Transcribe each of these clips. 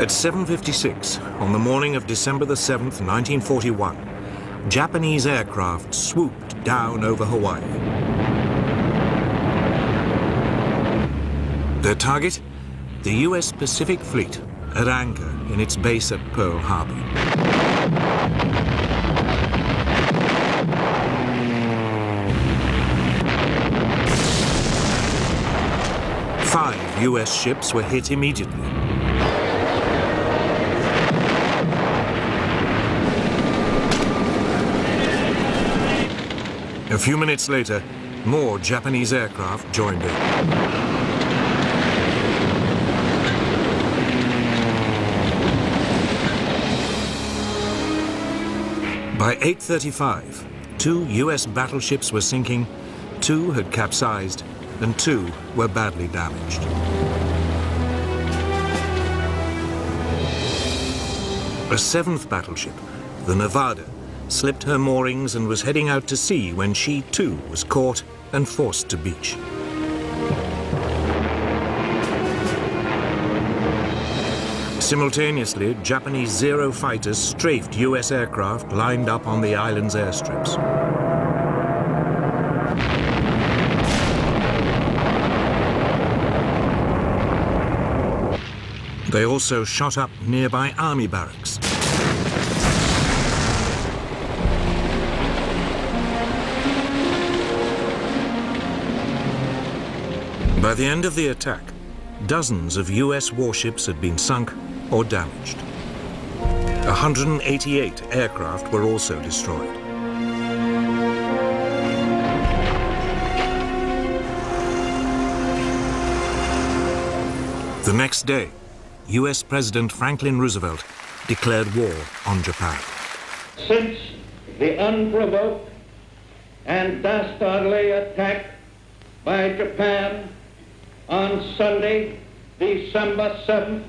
At 7:56 on the morning of December the 7th, 1941, Japanese aircraft swooped down over Hawaii. Their target? The US Pacific Fleet at anchor in its base at Pearl Harbor. Five US ships were hit immediately. A few minutes later, more Japanese aircraft joined in. By 8:35, 2 US battleships were sinking, 2 had capsized, and 2 were badly damaged. A 7th battleship, the Nevada, slipped her moorings and was heading out to sea when she too was caught and forced to beach. Simultaneously, Japanese Zero fighters strafed US aircraft lined up on the island's airstrips. They also shot up nearby army barracks. By the end of the attack, dozens of US warships had been sunk or damaged. 188 aircraft were also destroyed. The next day, US President Franklin Roosevelt declared war on Japan. Since the unprovoked and dastardly attack by Japan on Sunday, December 7th,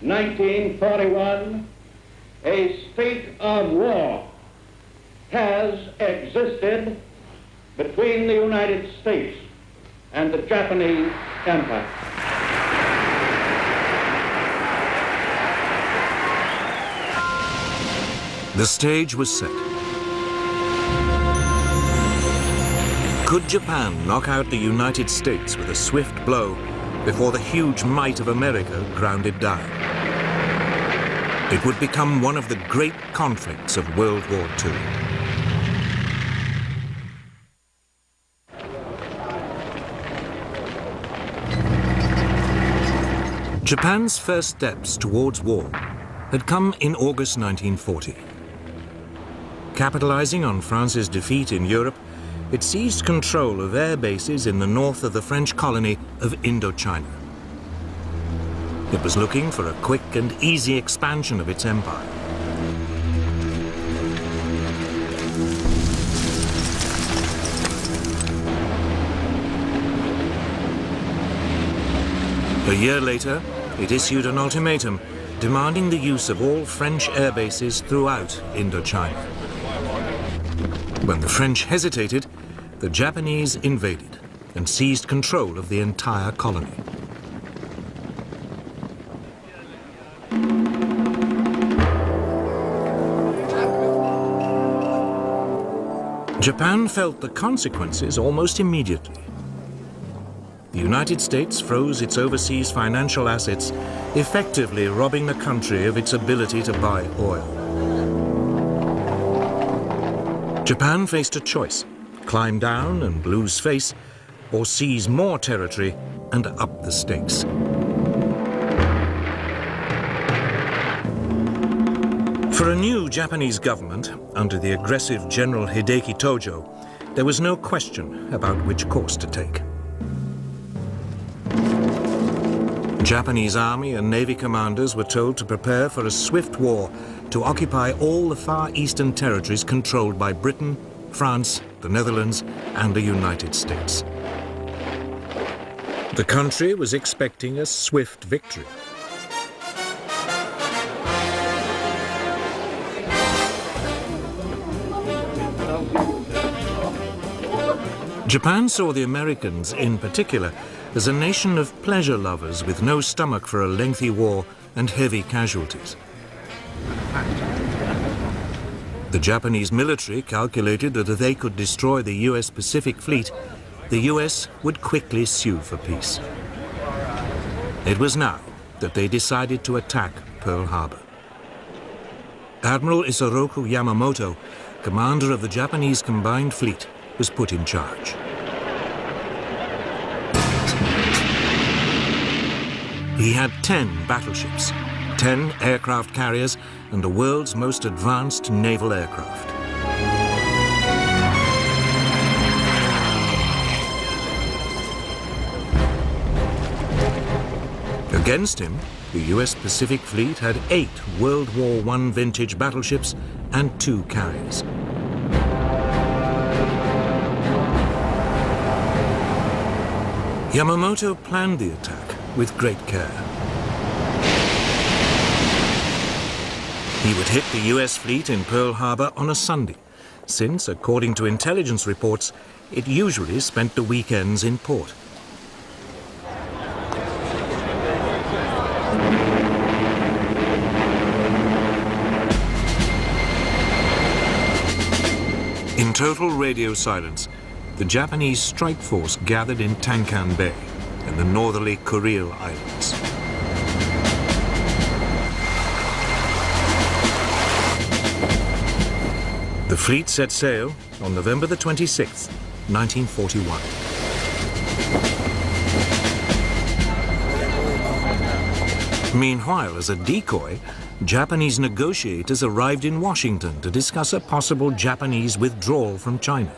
1941, a state of war has existed between the United States and the Japanese Empire. The stage was set. Could Japan knock out the United States with a swift blow before the huge might of America ground it down? It would become one of the great conflicts of World War II. Japan's first steps towards war had come in August 1940. Capitalizing on France's defeat in Europe, it seized control of air bases in the north of the French colony of Indochina. It was looking for a quick and easy expansion of its empire. A year later, it issued an ultimatum demanding the use of all French air bases throughout Indochina. When the French hesitated, the Japanese invaded and seized control of the entire colony. Japan felt the consequences almost immediately. The United States froze its overseas financial assets, effectively robbing the country of its ability to buy oil. Japan faced a choice: climb down and lose face, or seize more territory and up the stakes. For a new Japanese government, under the aggressive General Hideki Tojo, there was no question about which course to take. Japanese army and navy commanders were told to prepare for a swift war to occupy all the far eastern territories controlled by Britain, France, the Netherlands, and the United States. The country was expecting a swift victory. Japan saw the Americans, in particular, as a nation of pleasure lovers with no stomach for a lengthy war and heavy casualties. The Japanese military calculated that if they could destroy the US Pacific Fleet, the US would quickly sue for peace. It was now that they decided to attack Pearl Harbor. Admiral Isoroku Yamamoto, commander of the Japanese Combined Fleet, was put in charge. He had 10 battleships, 10 aircraft carriers, and the world's most advanced naval aircraft. Against him, the US Pacific Fleet had 8 World War I vintage battleships and 2 carriers. Yamamoto planned the attack with great care. He would hit the US fleet in Pearl Harbor on a Sunday, since, according to intelligence reports, it usually spent the weekends in port. In total radio silence, the Japanese strike force gathered in Tankan Bay in the northerly Kuril Islands. The fleet set sail on November the 26th, 1941. Meanwhile, as a decoy, Japanese negotiators arrived in Washington to discuss a possible Japanese withdrawal from China.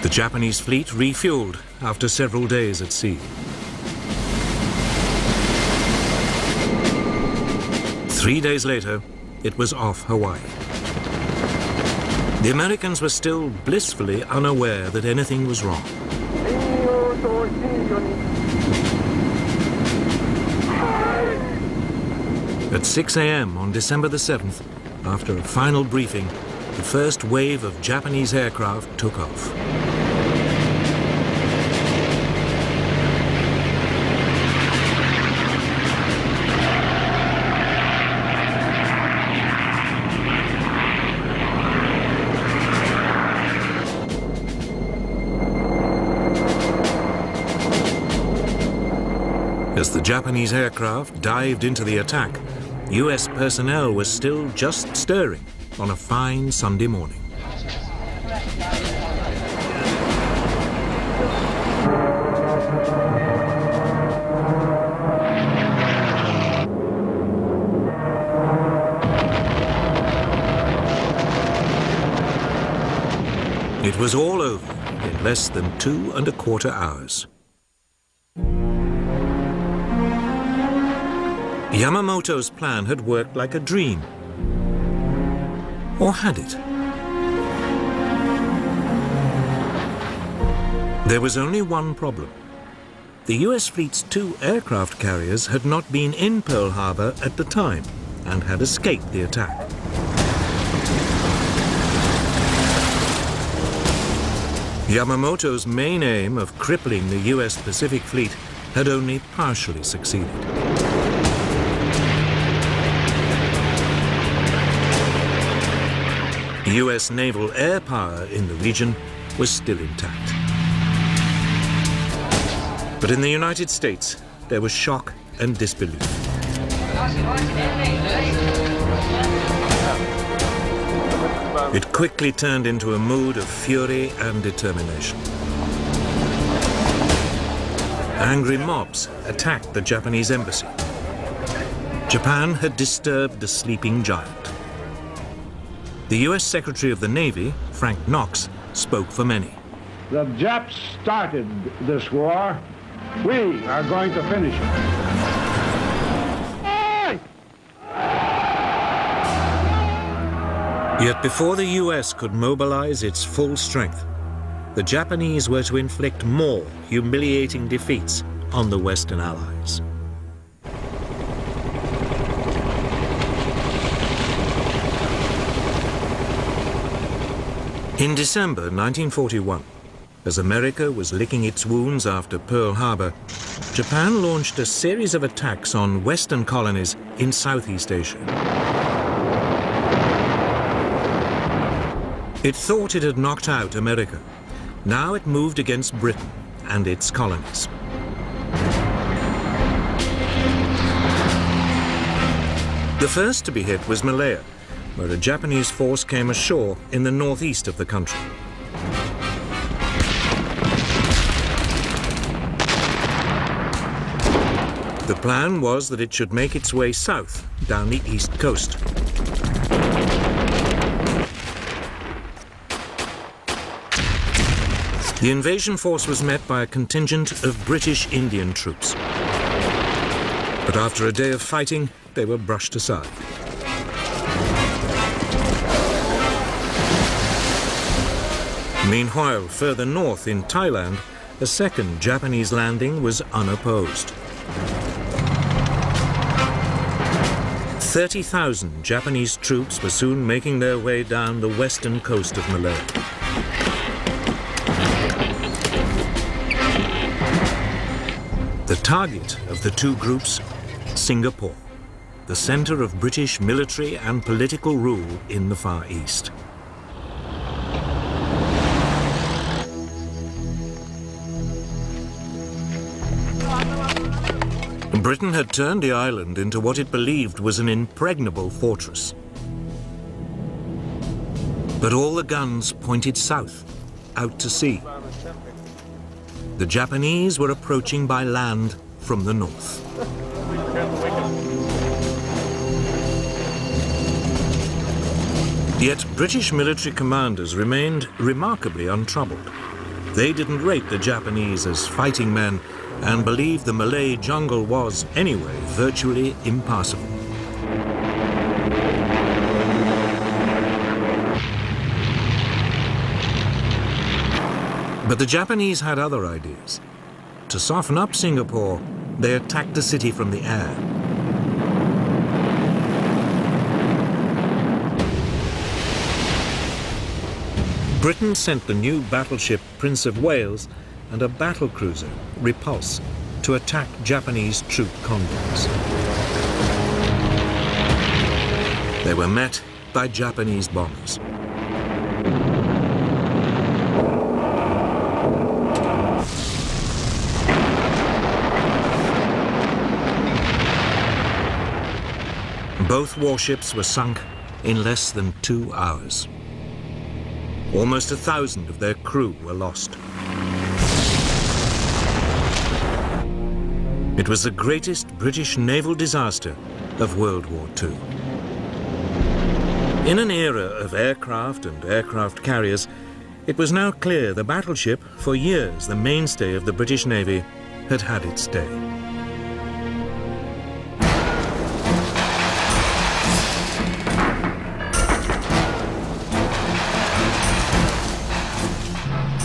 The Japanese fleet refueled after several days at sea. 3 days later, it was off Hawaii. The Americans were still blissfully unaware that anything was wrong. At 6 a.m. on December the 7th, after a final briefing, the first wave of Japanese aircraft took off. As the Japanese aircraft dived into the attack, US personnel were still just stirring on a fine Sunday morning. It was all over in less than 2¼ hours. Yamamoto's plan had worked like a dream. Or had it? There was only one problem. The US fleet's 2 aircraft carriers had not been in Pearl Harbor at the time and had escaped the attack. Yamamoto's main aim of crippling the US Pacific Fleet had only partially succeeded. US naval air power in the region was still intact. But in the United States, there was shock and disbelief. It quickly turned into a mood of fury and determination. Angry mobs attacked the Japanese embassy. Japan had disturbed the sleeping giant. The US Secretary of the Navy, Frank Knox, spoke for many. The Japs started this war. We are going to finish it. Yet before the US could mobilize its full strength, the Japanese were to inflict more humiliating defeats on the Western Allies. In December 1941, as America was licking its wounds after Pearl Harbor, Japan launched a series of attacks on Western colonies in Southeast Asia. It thought it had knocked out America. Now it moved against Britain and its colonies. The first to be hit was Malaya, where a Japanese force came ashore in the northeast of the country. The plan was that it should make its way south down the east coast. The invasion force was met by a contingent of British Indian troops. But after a day of fighting, they were brushed aside. Meanwhile, further north in Thailand, a second Japanese landing was unopposed. 30,000 Japanese troops were soon making their way down the western coast of Malaya. The target of the two groups, Singapore, the center of British military and political rule in the Far East. Britain had turned the island into what it believed was an impregnable fortress. But all the guns pointed south, out to sea. The Japanese were approaching by land from the north. Yet British military commanders remained remarkably untroubled. They didn't rate the Japanese as fighting men and believed the Malay jungle was, anyway, virtually impassable. But the Japanese had other ideas. To soften up Singapore, they attacked the city from the air. Britain sent the new battleship Prince of Wales and a battlecruiser, Repulse, to attack Japanese troop convoys. They were met by Japanese bombers. Both warships were sunk in less than 2 hours. Almost 1,000 of their crew were lost. It was the greatest British naval disaster of World War II. In an era of aircraft and aircraft carriers, it was now clear the battleship, for years the mainstay of the British Navy, had had its day.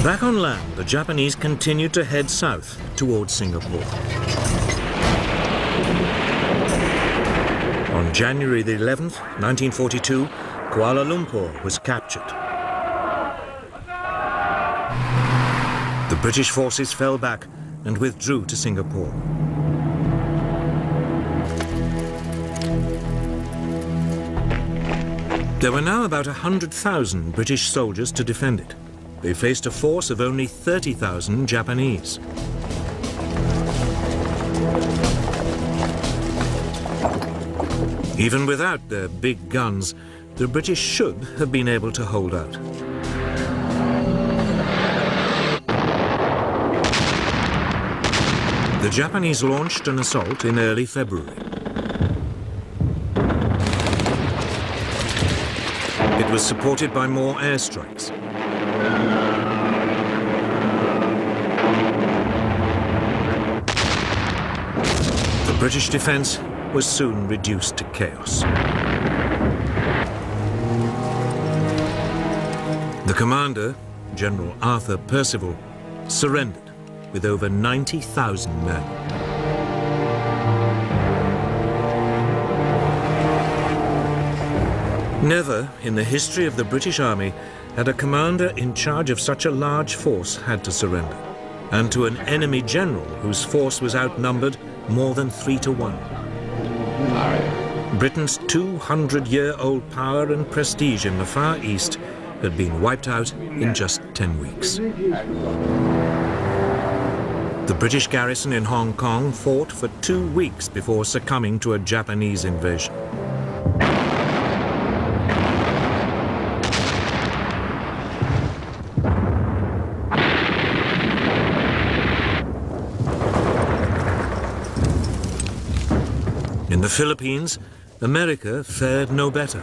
Back on land, the Japanese continued to head south towards Singapore. On January the 11th, 1942, Kuala Lumpur was captured. The British forces fell back and withdrew to Singapore. There were now about 100,000 British soldiers to defend it. They faced a force of only 30,000 Japanese. Even without their big guns, the British should have been able to hold out. The Japanese launched an assault in early February. It was supported by more airstrikes. The British defense was soon reduced to chaos. The commander, General Arthur Percival, surrendered with over 90,000 men. Never in the history of the British Army had a commander in charge of such a large force had to surrender, and to an enemy general whose force was outnumbered more than 3 to 1. Britain's 200-year-old power and prestige in the Far East had been wiped out in just 10 weeks. The British garrison in Hong Kong fought for 2 weeks before succumbing to a Japanese invasion. In the Philippines, America fared no better.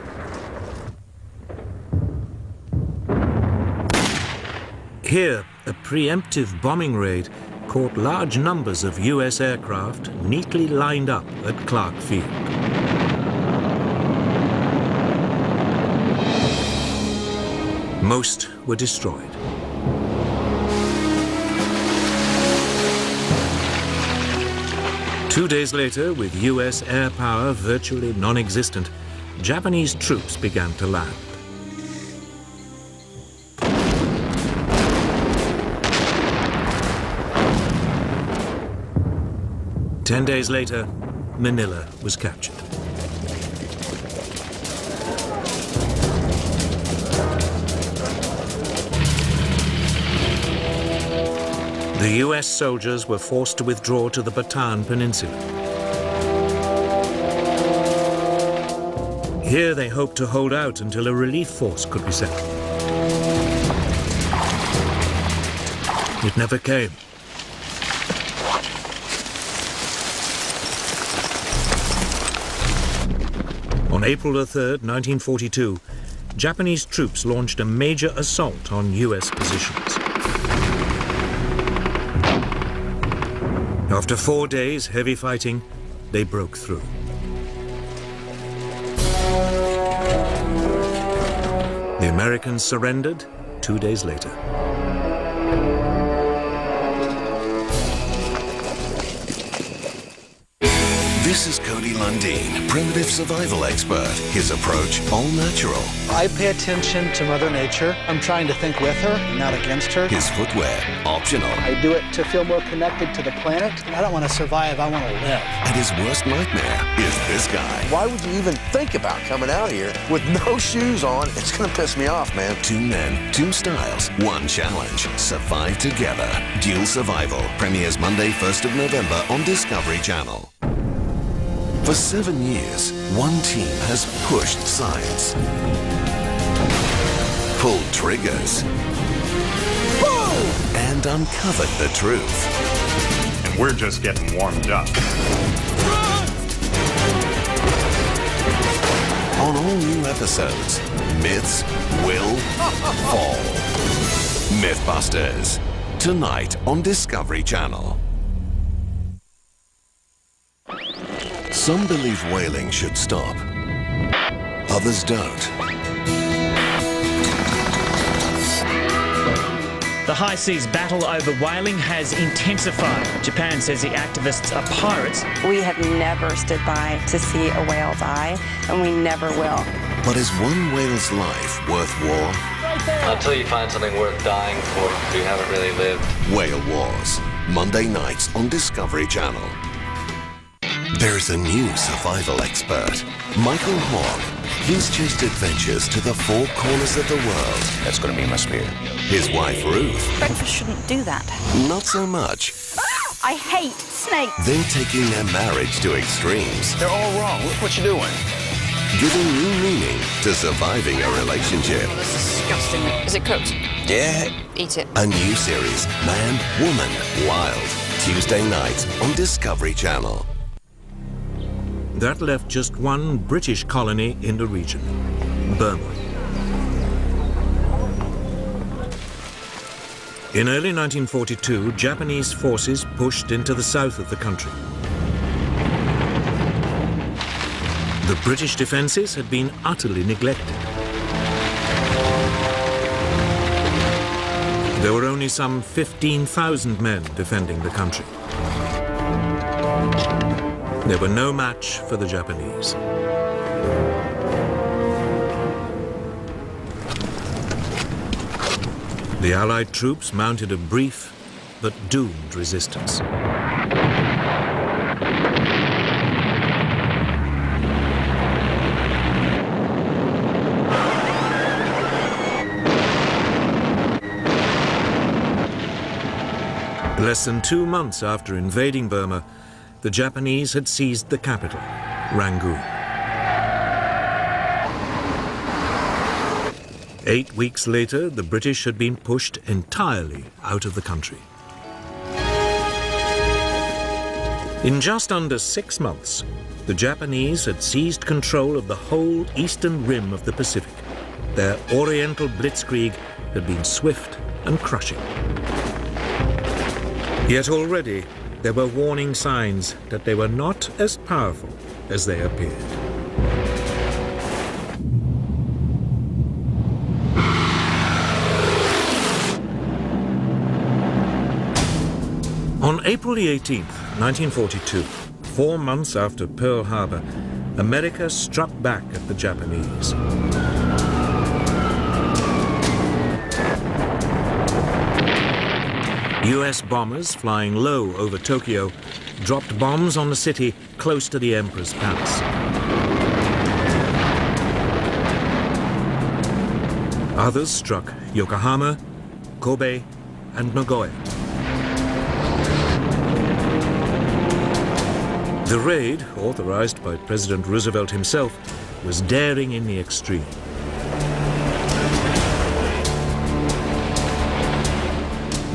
Here, a preemptive bombing raid caught large numbers of US aircraft neatly lined up at Clark Field. Most were destroyed. Two days later, with US air power virtually non-existent, Japanese troops began to land. Ten days later, Manila was captured. The US soldiers were forced to withdraw to the Bataan Peninsula. Here they hoped to hold out until a relief force could be sent. It never came. On April 3rd, 1942, Japanese troops launched a major assault on US positions. After 4 days heavy fighting, they broke through. The Americans surrendered 2 days later. This is Cody Lundeen, primitive survival expert. His approach, all natural. I pay attention to Mother Nature. I'm trying to think with her, not against her. His footwear, optional. I do it to feel more connected to the planet. I don't want to survive, I want to live. And his worst nightmare is this guy. Why would you even think about coming out here with no shoes on? It's going to piss me off, man. 2 men, 2 styles, 1 challenge. Survive together. Dual Survival premieres Monday, 1st of November on Discovery Channel. For 7 years, one team has pushed science, pulled triggers, and uncovered the truth. And we're just getting warmed up. On all new episodes, myths will fall. Mythbusters, tonight on Discovery Channel. Some believe whaling should stop. Others don't. The high seas battle over whaling has intensified. Japan says the activists are pirates. We have never stood by to see a whale die, and we never will. But is one whale's life worth war? Until you find something worth dying for, you haven't really lived. Whale Wars, Monday nights on Discovery Channel. There's a new survival expert, Michael Hogg. He's chased adventures to the 4 corners of the world. That's going to be my spear. His wife, Ruth. Breakfast shouldn't do that. Not so much. I hate snakes. They're taking their marriage to extremes. They're all wrong. Look what you're doing. Giving new meaning to surviving a relationship. That's disgusting. Is it cooked? Yeah. Eat it. A new series, Man, Woman, Wild. Tuesday nights on Discovery Channel. That left just one British colony in the region, Burma. In early 1942, Japanese forces pushed into the south of the country. The British defenses had been utterly neglected. There were only some 15,000 men defending the country. They were no match for the Japanese. The Allied troops mounted a brief but doomed resistance. Less than 2 months after invading Burma, the Japanese had seized the capital, Rangoon. 8 weeks later, the British had been pushed entirely out of the country. In just under 6 months, the Japanese had seized control of the whole eastern rim of the Pacific. Their Oriental blitzkrieg had been swift and crushing. Yet already, there were warning signs that they were not as powerful as they appeared. On April the 18th, 1942, 4 months after Pearl Harbor, America struck back at the Japanese. US bombers flying low over Tokyo dropped bombs on the city close to the Emperor's palace. Others struck Yokohama, Kobe, and Nagoya. The raid, authorized by President Roosevelt himself, was daring in the extreme.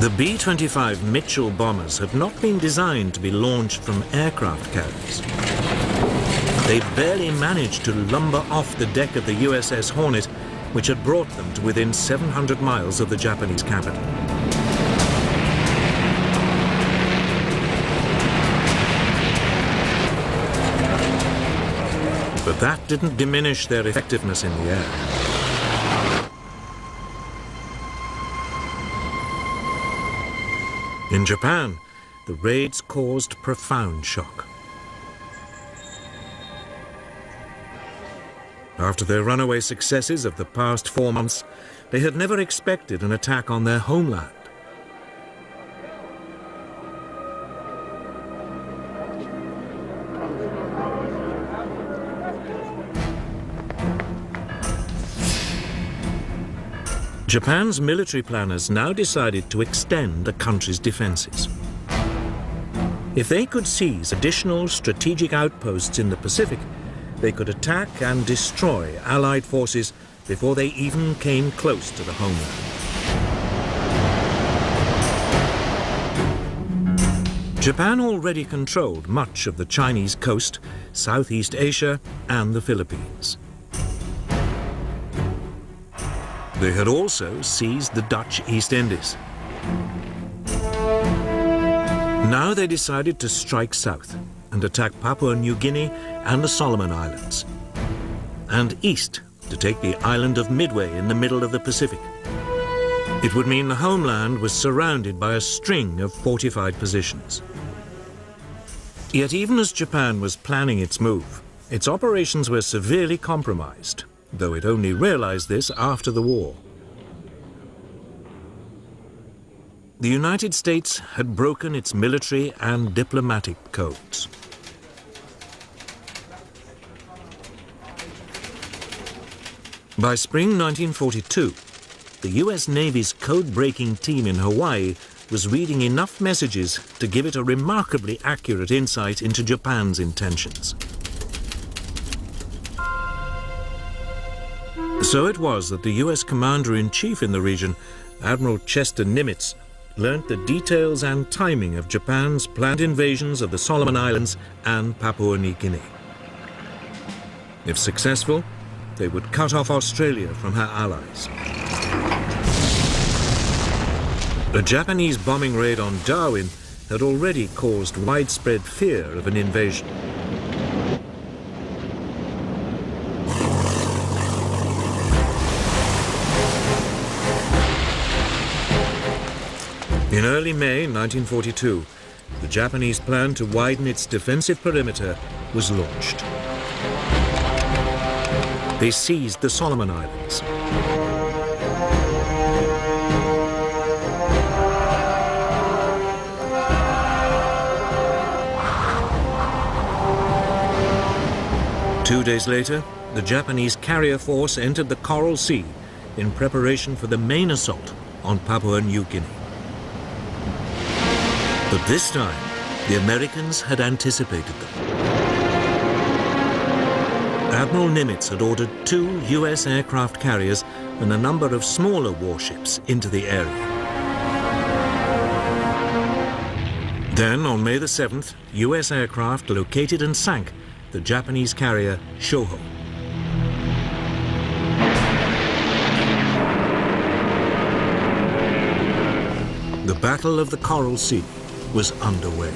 The B-25 Mitchell bombers had not been designed to be launched from aircraft carriers. They barely managed to lumber off the deck of the USS Hornet, which had brought them to within 700 miles of the Japanese capital. But that didn't diminish their effectiveness in the air. In Japan, the raids caused profound shock. After their runaway successes of the past 4 months, they had never expected an attack on their homeland. Japan's military planners now decided to extend the country's defenses. If they could seize additional strategic outposts in the Pacific, they could attack and destroy Allied forces before they even came close to the homeland. Japan already controlled much of the Chinese coast, Southeast Asia, and the Philippines. They had also seized the Dutch East Indies. Now they decided to strike south and attack Papua New Guinea and the Solomon Islands, and east to take the island of Midway in the middle of the Pacific. It would mean the homeland was surrounded by a string of fortified positions. Yet even as Japan was planning its move, its operations were severely compromised, though it only realized this after the war. The United States had broken its military and diplomatic codes. By spring 1942, the US Navy's code-breaking team in Hawaii was reading enough messages to give it a remarkably accurate insight into Japan's intentions. So it was that the US Commander-in-Chief in the region, Admiral Chester Nimitz, learnt the details and timing of Japan's planned invasions of the Solomon Islands and Papua New Guinea. If successful, they would cut off Australia from her allies. A Japanese bombing raid on Darwin had already caused widespread fear of an invasion. In early May 1942, the Japanese plan to widen its defensive perimeter was launched. They seized the Solomon Islands. 2 days later, the Japanese carrier force entered the Coral Sea in preparation for the main assault on Papua New Guinea. But this time, the Americans had anticipated them. Admiral Nimitz had ordered 2 US aircraft carriers and a number of smaller warships into the area. Then, on May the 7th, US aircraft located and sank the Japanese carrier Shoho. The Battle of the Coral Sea was underway.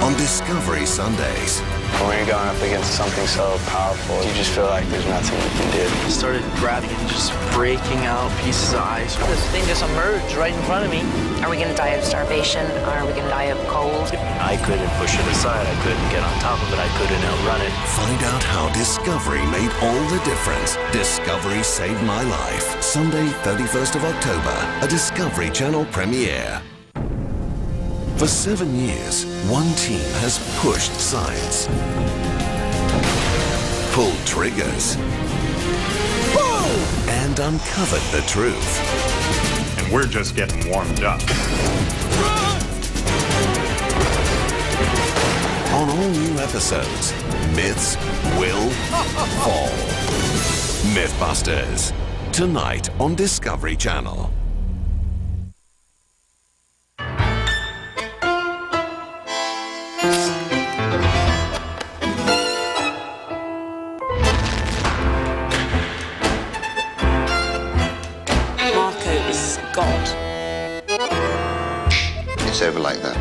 On Discovery Sundays. When you're going up against something so powerful, you just feel like there's nothing you can do. I started grabbing and just breaking out pieces of ice. This thing just emerged right in front of me. Are we going to die of starvation? Are we going to die of cold? I couldn't push it aside. I couldn't get on top of it. I couldn't outrun it. Find out how Discovery made all the difference. Discovery Saved My Life. Sunday, 31st of October, a Discovery Channel premiere. For 7 years, one team has pushed science, pulled triggers, and uncovered the truth. And we're just getting warmed up. On all new episodes, myths will fall. Mythbusters, tonight on Discovery Channel. It's over like that.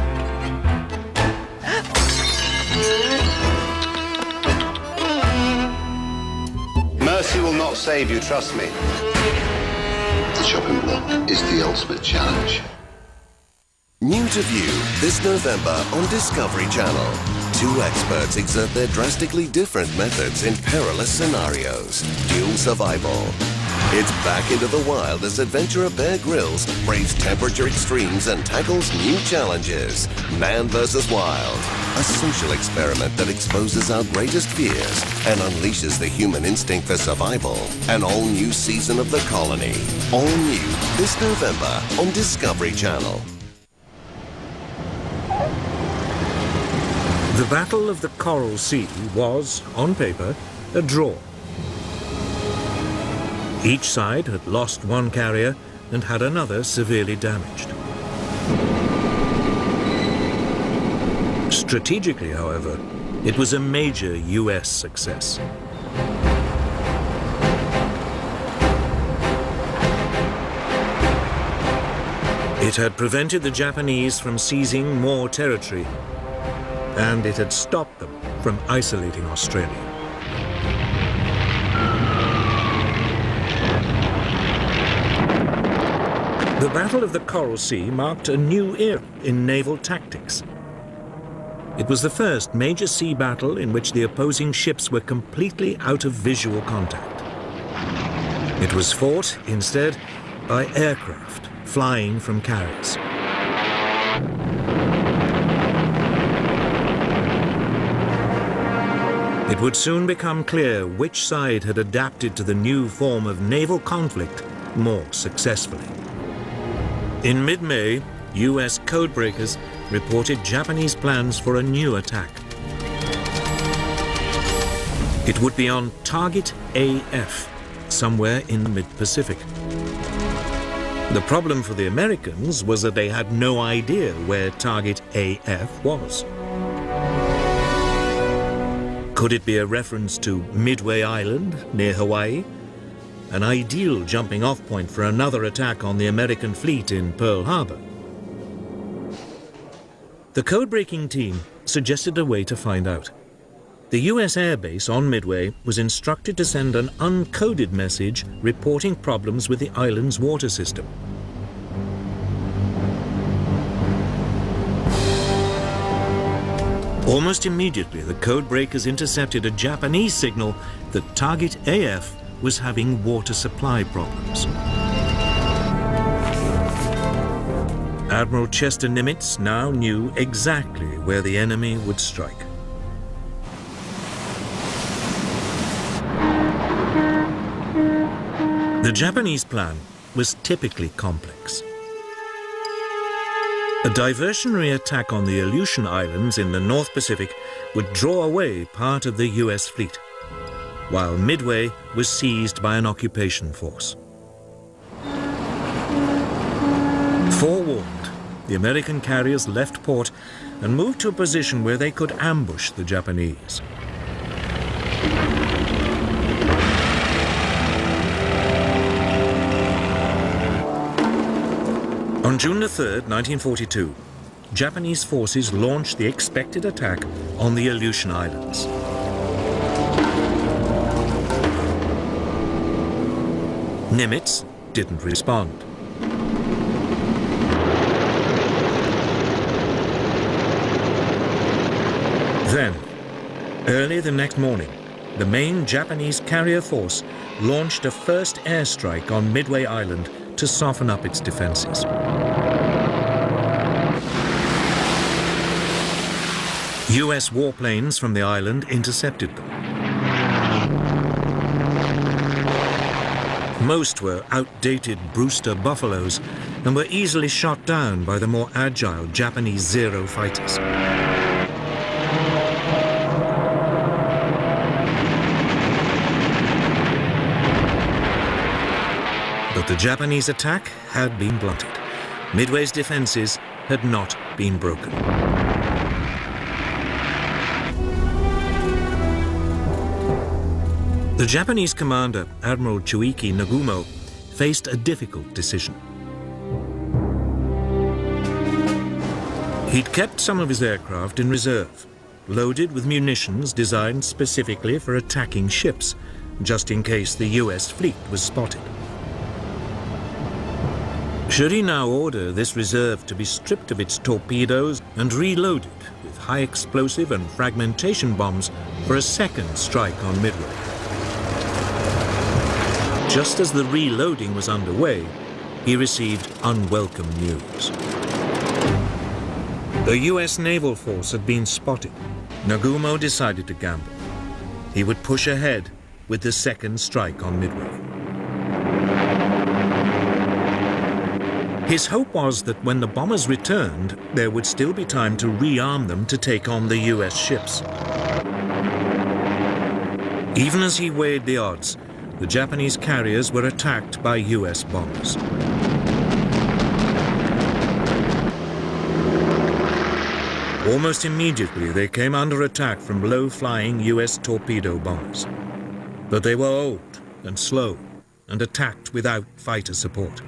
Mercy will not save you, trust me. The chopping block is the ultimate challenge. New to view this November on Discovery Channel. 2 experts exert their drastically different methods in perilous scenarios. Dual survival. It's back into the wild as adventurer Bear Grylls braves temperature extremes and tackles new challenges. Man vs. Wild. A social experiment that exposes our greatest fears and unleashes the human instinct for survival. An all-new season of The Colony. All new this November on Discovery Channel. The Battle of the Coral Sea was, on paper, a draw. Each side had lost one carrier and had another severely damaged. Strategically, however, it was a major US success. It had prevented the Japanese from seizing more territory, and it had stopped them from isolating Australia. The Battle of the Coral Sea marked a new era in naval tactics. It was the first major sea battle in which the opposing ships were completely out of visual contact. It was fought, instead, by aircraft flying from carriers. It would soon become clear which side had adapted to the new form of naval conflict more successfully. In mid-May, US codebreakers reported Japanese plans for a new attack. It would be on Target AF, somewhere in the mid-Pacific. The problem for the Americans was that they had no idea where Target AF was. Could it be a reference to Midway Island near Hawaii? An ideal jumping-off point for another attack on the American fleet in Pearl Harbor. The code-breaking team suggested a way to find out. The US Air Base on Midway was instructed to send an uncoded message reporting problems with the island's water system. Almost immediately, the codebreakers intercepted a Japanese signal that Target AF was having water supply problems. Admiral Chester Nimitz now knew exactly where the enemy would strike. The Japanese plan was typically complex. A diversionary attack on the Aleutian Islands in the North Pacific would draw away part of the US fleet, while Midway was seized by an occupation force. Forewarned, the American carriers left port and moved to a position where they could ambush the Japanese. On June 3rd, 1942, Japanese forces launched the expected attack on the Aleutian Islands. Nimitz didn't respond. Then, early the next morning, the main Japanese carrier force launched a first airstrike on Midway Island to soften up its defenses. US warplanes from the island intercepted them. Most were outdated Brewster Buffaloes and were easily shot down by the more agile Japanese Zero fighters. But the Japanese attack had been blunted. Midway's defenses had not been broken. The Japanese commander, Admiral Chuiki Nagumo, faced a difficult decision. He'd kept some of his aircraft in reserve, loaded with munitions designed specifically for attacking ships, just in case the US fleet was spotted. Should he now order this reserve to be stripped of its torpedoes and reloaded with high explosive and fragmentation bombs for a second strike on Midway? Just as the reloading was underway, he received unwelcome news. The US naval force had been spotted. Nagumo decided to gamble. He would push ahead with the second strike on Midway. His hope was that when the bombers returned, there would still be time to rearm them to take on the US ships. Even as he weighed the odds, the Japanese carriers were attacked by US bombers. Almost immediately, they came under attack from low-flying US torpedo bombers. But they were old and slow and attacked without fighter support.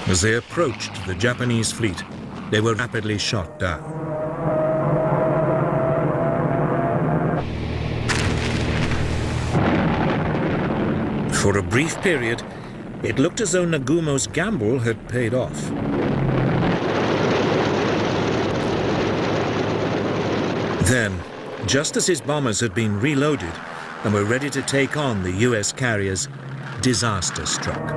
As they approached the Japanese fleet, they were rapidly shot down. For a brief period, it looked as though Nagumo's gamble had paid off. Then, just as his bombers had been reloaded and were ready to take on the US carriers, disaster struck.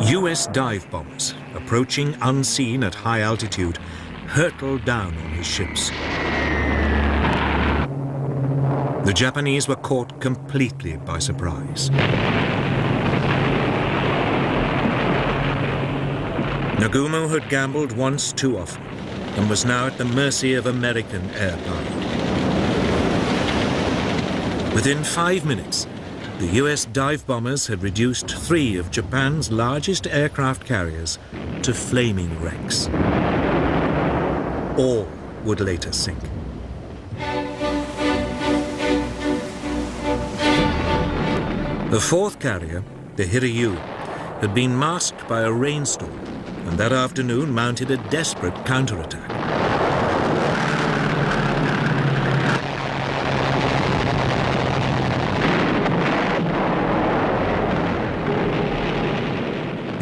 US dive bombers, approaching unseen at high altitude, hurtled down on his ships. The Japanese were caught completely by surprise. Nagumo had gambled once too often and was now at the mercy of American air power. Within 5 minutes, the US dive bombers had reduced 3 of Japan's largest aircraft carriers to flaming wrecks. All would later sink. The fourth carrier, the Hiryu, had been masked by a rainstorm and that afternoon mounted a desperate counterattack.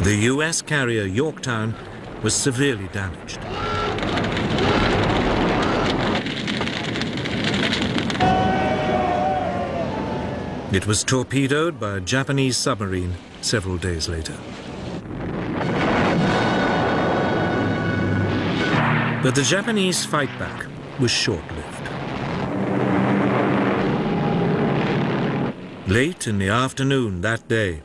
The US carrier Yorktown was severely damaged. It was torpedoed by a Japanese submarine several days later. But the Japanese fight back was short-lived. Late in the afternoon that day,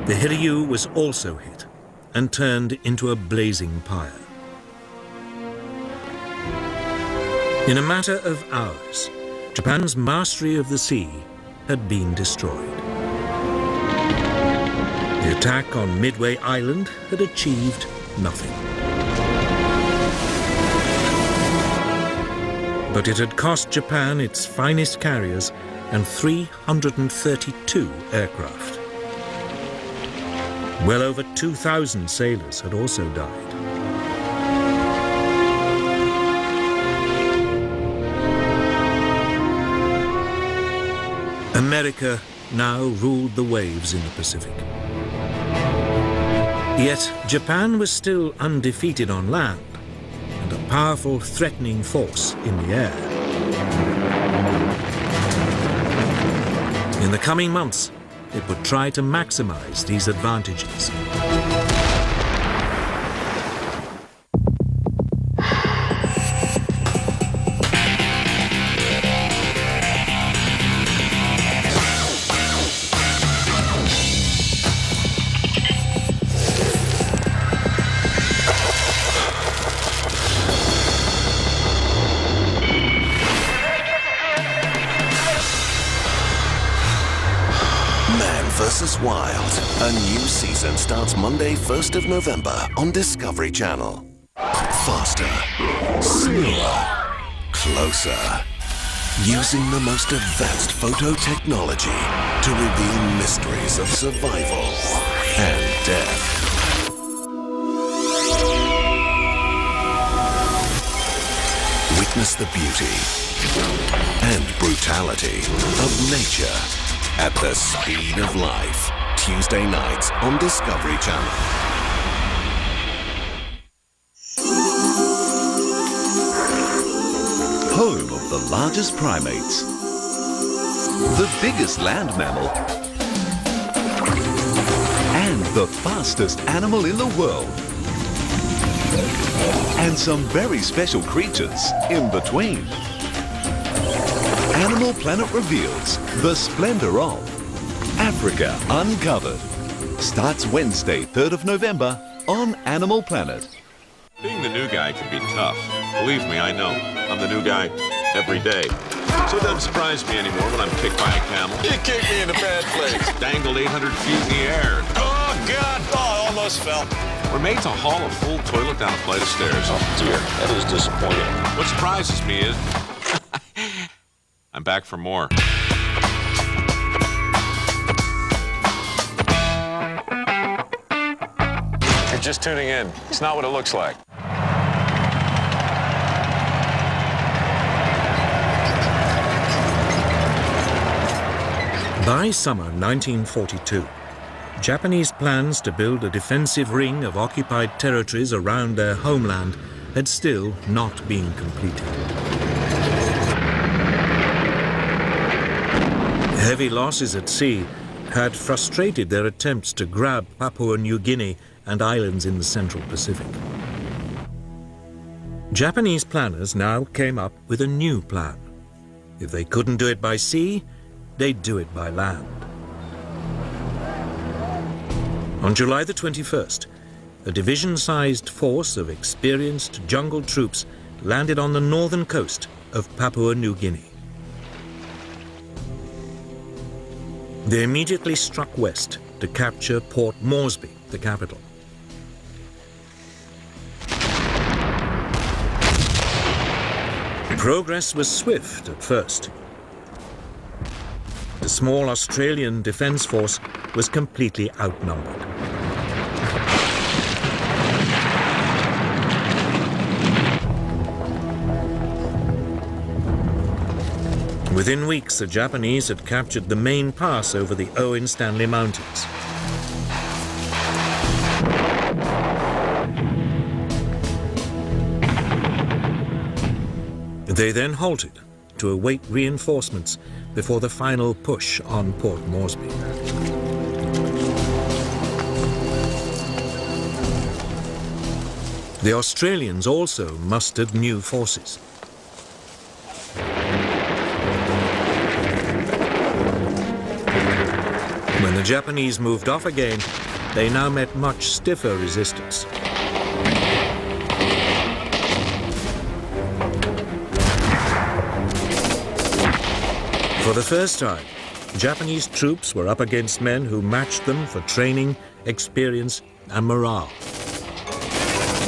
the Hiryu was also hit and turned into a blazing pyre. In a matter of hours, Japan's mastery of the sea had been destroyed. The attack on Midway Island had achieved nothing. But it had cost Japan its finest carriers and 332 aircraft. Well over 2,000 sailors had also died. America now ruled the waves in the Pacific. Yet Japan was still undefeated on land and a powerful threatening force in the air. In the coming months, it would try to maximize these advantages. vs. Wild. A new season starts Monday, 1st of November on Discovery Channel. Faster, slower, closer. Using the most advanced photo technology to reveal mysteries of survival and death. Witness the beauty and brutality of nature at the speed of life. Tuesday nights on Discovery Channel. Home of the largest primates, the biggest land mammal, and the fastest animal in the world. And some very special creatures in between. Animal Planet reveals the splendor of Africa Uncovered. Starts Wednesday, 3rd of November on Animal Planet. Being the new guy can be tough. Believe me, I know. I'm the new guy every day. So it doesn't surprise me anymore when I'm kicked by a camel. You kicked me in a bad place. Dangled 800 feet in the air. Oh, God. Oh, I almost fell. We're made to haul a full toilet down a flight of stairs. Oh, dear. That is disappointing. What surprises me is I'm back for more. If you're just tuning in, it's not what it looks like. By summer 1942, Japanese plans to build a defensive ring of occupied territories around their homeland had still not been completed. Heavy losses at sea had frustrated their attempts to grab Papua New Guinea and islands in the Central Pacific. Japanese planners now came up with a new plan. If they couldn't do it by sea, they'd do it by land. On July the 21st, a division-sized force of experienced jungle troops landed on the northern coast of Papua New Guinea. They immediately struck west to capture Port Moresby, the capital. Progress was swift at first. The small Australian defence force was completely outnumbered. Within weeks, the Japanese had captured the main pass over the Owen Stanley Mountains. They then halted to await reinforcements before the final push on Port Moresby. The Australians also mustered new forces. When the Japanese moved off again, they now met much stiffer resistance. For the first time, Japanese troops were up against men who matched them for training, experience, and morale.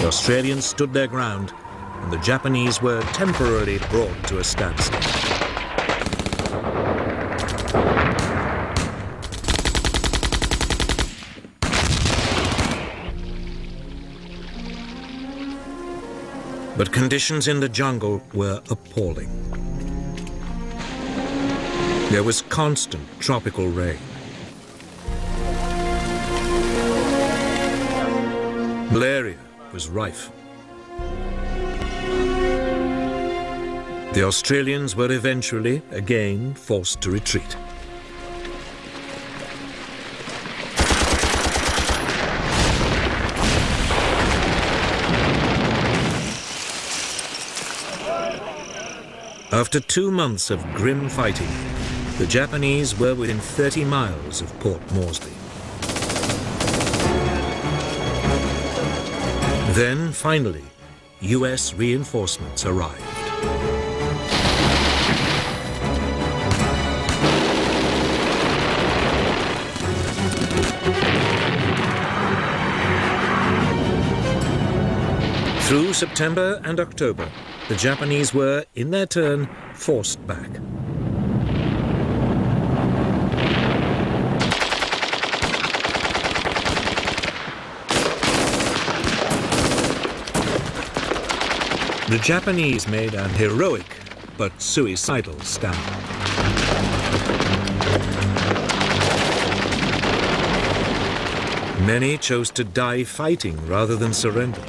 The Australians stood their ground, and the Japanese were temporarily brought to a standstill. But conditions in the jungle were appalling. There was constant tropical rain. Malaria was rife. The Australians were eventually, again, forced to retreat. After 2 months of grim fighting, the Japanese were within 30 miles of Port Moresby. Then, finally, US reinforcements arrived. Through September and October, the Japanese were, in their turn, forced back. The Japanese made an heroic but suicidal stand. Many chose to die fighting rather than surrender.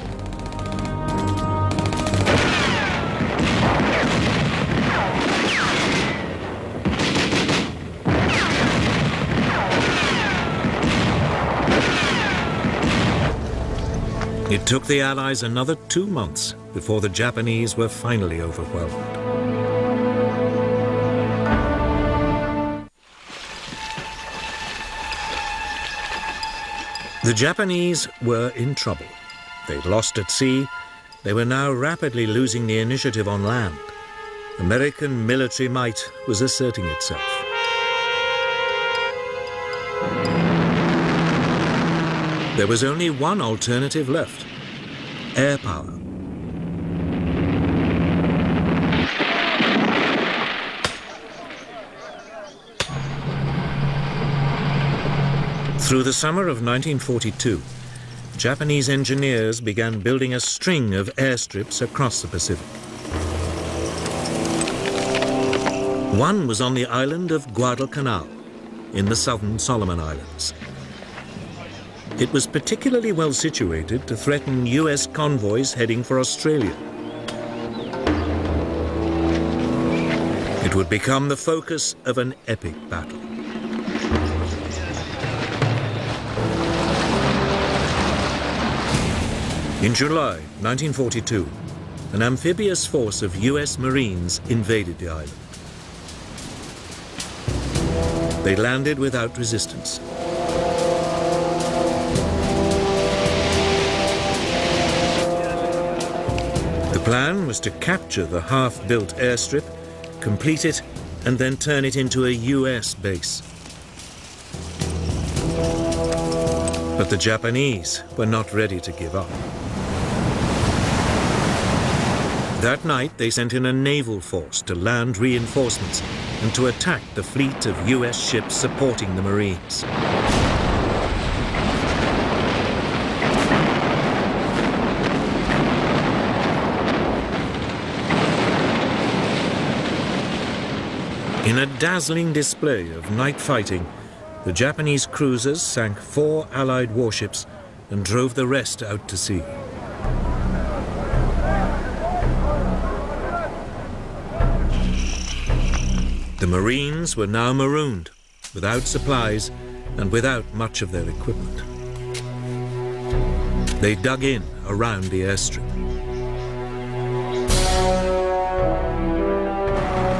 It took the Allies another 2 months before the Japanese were finally overwhelmed. The Japanese were in trouble. They'd lost at sea. They were now rapidly losing the initiative on land. American military might was asserting itself. There was only one alternative left: air power. Through the summer of 1942, Japanese engineers began building a string of airstrips across the Pacific. One was on the island of Guadalcanal, in the southern Solomon Islands. It was particularly well situated to threaten US convoys heading for Australia. It would become the focus of an epic battle. In July 1942, an amphibious force of US Marines invaded the island. They landed without resistance. The plan was to capture the half-built airstrip, complete it, and then turn it into a US base. But the Japanese were not ready to give up. That night, they sent in a naval force to land reinforcements and to attack the fleet of US ships supporting the Marines. In a dazzling display of night fighting, the Japanese cruisers sank 4 Allied warships and drove the rest out to sea. The Marines were now marooned, without supplies and without much of their equipment. They dug in around the airstrip.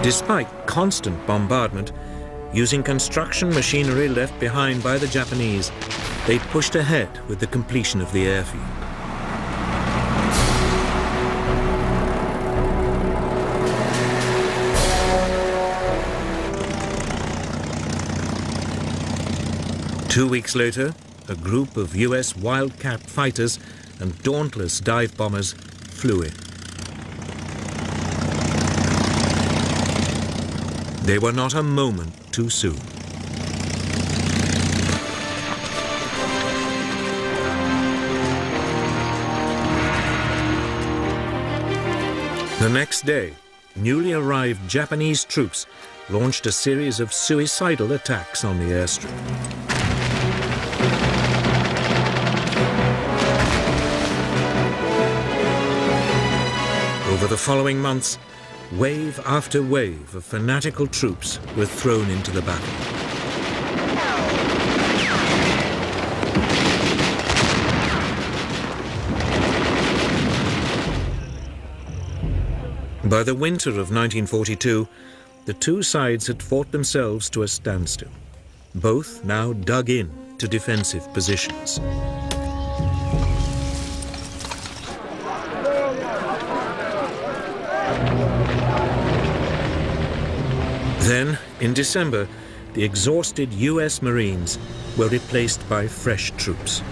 Despite constant bombardment, using construction machinery left behind by the Japanese, they pushed ahead with the completion of the airfield. Two weeks later, a group of US Wildcat fighters and dauntless dive bombers flew in. They were not a moment too soon. The next day, newly arrived Japanese troops launched a series of suicidal attacks on the airstrip. Over the following months, wave after wave of fanatical troops were thrown into the battle. By the winter of 1942, the two sides had fought themselves to a standstill, both now dug in to defensive positions. Then, in December, the exhausted US Marines were replaced by fresh troops.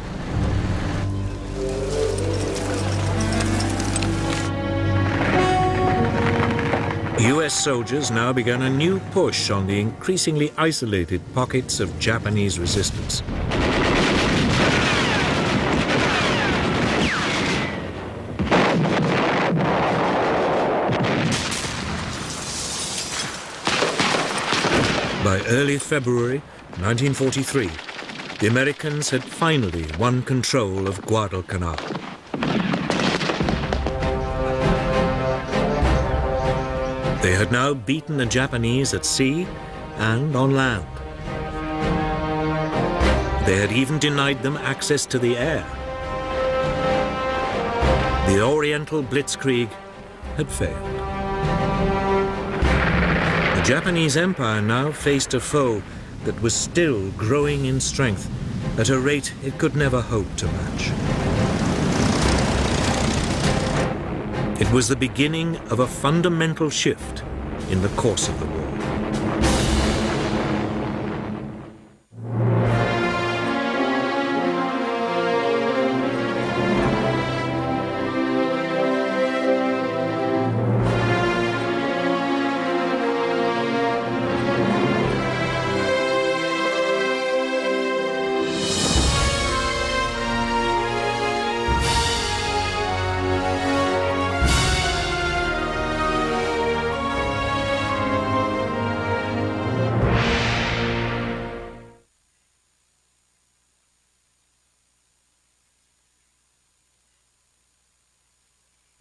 US soldiers now began a new push on the increasingly isolated pockets of Japanese resistance. By early February 1943, the Americans had finally won control of Guadalcanal. They had now beaten the Japanese at sea and on land. They had even denied them access to the air. The Oriental Blitzkrieg had failed. The Japanese Empire now faced a foe that was still growing in strength at a rate it could never hope to match. It was the beginning of a fundamental shift in the course of the war.